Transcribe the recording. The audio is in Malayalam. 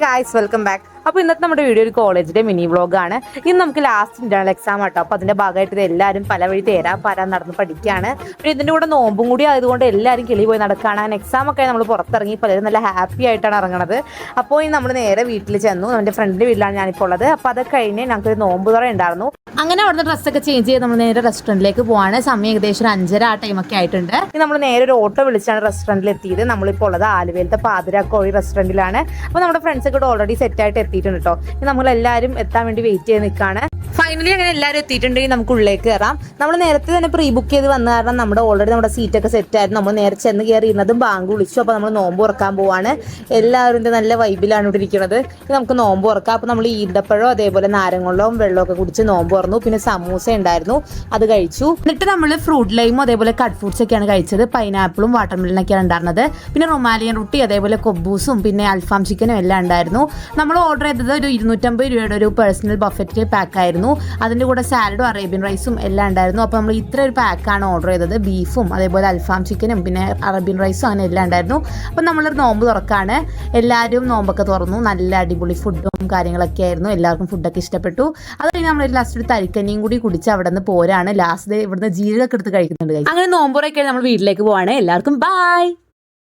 Guys welcome back. അപ്പോൾ ഇന്നത്തെ നമ്മുടെ വീഡിയോ ഒരു കോളേജിന്റെ മിനി വ്ളോഗാണ്. ഇന്ന് നമുക്ക് ലാസ്റ്റ് ഇന്റേണൽ എക്സാം ആട്ടോ. അപ്പോൾ അതിന്റെ ഭാഗമായിട്ട് ഇത് എല്ലാവരും പല വഴി പാരാൻ നടന്ന് പഠിക്കുകയാണ്. പിന്നെ ഇതിന്റെ കൂടെ നോമ്പും കൂടി ആയതുകൊണ്ട് എല്ലാവരും കിളി പോയി നടക്കുകയാണ്. അങ്ങനെ എക്സാം ഒക്കെ നമ്മൾ പുറത്തിറങ്ങി പലരും നല്ല ഹാപ്പി ആയിട്ടാണ് ഇറങ്ങുന്നത്. അപ്പോൾ നമ്മൾ നേരെ വീട്ടിൽ ചെന്നു. എൻ്റെ ഫ്രണ്ടിൻ്റെ വീട്ടിലാണ് ഞാനിപ്പോൾ ഉള്ളത്. അപ്പോൾ അത് കഴിഞ്ഞ് ഞങ്ങൾക്കൊരു നോമ്പ് തുറ ഉണ്ടായിരുന്നു. അങ്ങനെ അവിടുന്ന് ഡ്രസ്സൊക്കെ ചേഞ്ച് ചെയ്ത് നമ്മൾ നേരെ റെസ്റ്റോറൻറ്റിലേക്ക് പോവാണ്. സമയം ഏകദേശം ഒരു 5:30 ആ ടൈമൊക്കെ ആയിട്ടുണ്ട്. നമ്മൾ നേരെ ഒരു ഓട്ടോ വിളിച്ചാണ് റെസ്റ്റോറൻറ്റിൽ എത്തിയത്. നമ്മളിപ്പോൾ ഉള്ളത് ആലുവയിലത്തെ പാതിരാക്കോഴി റെസ്റ്റോറൻറ്റിലാണ്. അപ്പോൾ നമ്മുടെ ഫ്രണ്ട്സ് ഒക്കെ ഓൾറെഡി സെറ്റായിട്ട് എത്തിയിട്ടുണ്ട് കേട്ടോ. നമ്മളെല്ലാവരും എത്താൻ വേണ്ടി വെയിറ്റ് ചെയ്ത് നിൽക്കുകയാണ്. ഫൈനലി അങ്ങനെ എല്ലാവരും എത്തിയിട്ടുണ്ടെങ്കിൽ നമുക്ക് ഉള്ളിലേക്ക് കയറാം. നമ്മൾ നേരത്തെ തന്നെ പ്രീ ബുക്ക് ചെയ്ത് വന്ന കാരണം നമ്മുടെ ഓൾറെഡി നമ്മുടെ സീറ്റൊക്കെ സെറ്റായിരുന്നു. നമ്മൾ നേരെ ചെന്ന് കയറിയിരുന്നതും ബാങ്ക് വിളിച്ചു. അപ്പോൾ നമ്മൾ നോമ്പ് തുറക്കാൻ പോവാണ്. എല്ലാവരും നല്ല വൈബിലാണ് ഇവിടെ ഇരിക്കുന്നത്. നമുക്ക് നോമ്പ് തുറക്കാം. അപ്പോൾ നമ്മൾ ഈന്തപ്പഴം അതേപോലെ നാരങ്ങുള്ളവും വെള്ളമൊക്കെ കുടിച്ച് നോമ്പ് തുറന്നു. പിന്നെ സമൂസ ഉണ്ടായിരുന്നു, അത് കഴിച്ചു. എന്നിട്ട് നമ്മൾ ഫ്രൂട്ട് ലൈമും അതേപോലെ കട്ട് ഫ്രൂട്ട്സ് ഒക്കെയാണ് കഴിച്ചത്. പൈനാപ്പിളും വാട്ടർമെലനൊക്കെയാണ് ഉണ്ടായിരുന്നത്. പിന്നെ റൊമാലിയൻ റൊട്ടി അതേപോലെ കൊബ്ബൂസും പിന്നെ അൽഫാം ചിക്കനും എല്ലാം ഉണ്ടായിരുന്നു. നമ്മൾ ഓർഡർ ചെയ്തത് ഒരു 250 രൂപയുടെ ഒരു പേഴ്സണൽ ബഫറ്റ് പാക്ക് ആയിരുന്നു. അതിൻ്റെ കൂടെ സാലഡും അറേബ്യൻ റൈസും എല്ലാം ഉണ്ടായിരുന്നു. അപ്പോൾ നമ്മൾ ഇത്ര ഒരു പാക്കാണ് ഓർഡർ ചെയ്തത്. ബീഫും അതേപോലെ അൽഫാം ചിക്കനും പിന്നെ അറേബ്യൻ റൈസും അങ്ങനെ എല്ലാം ഉണ്ടായിരുന്നു. അപ്പം നമ്മളൊരു നോമ്പ് തുറക്കാണ്. എല്ലാവരും നോമ്പൊക്കെ തുറന്നു. നല്ല അടിപൊളി ഫുഡും കാര്യങ്ങളൊക്കെ ആയിരുന്നു. എല്ലാവർക്കും ഫുഡൊക്കെ ഇഷ്ടപ്പെട്ടു. അത് കഴിഞ്ഞ് നമ്മൾ ലാസ്റ്റ് ഒരു തരിക്കഞ്ഞിയും കൂടി കുടിച്ച് അവിടെ നിന്ന് പോരാണ്. ലാസ്റ്റ് ഇവിടുന്ന് ജീരകമൊക്കെ എടുത്ത് കഴിക്കുന്നുണ്ട്. അങ്ങനെ നോമ്പുറൊക്കെ നമ്മൾ വീട്ടിലേക്ക് പോവാണ്. എല്ലാവർക്കും ബൈ.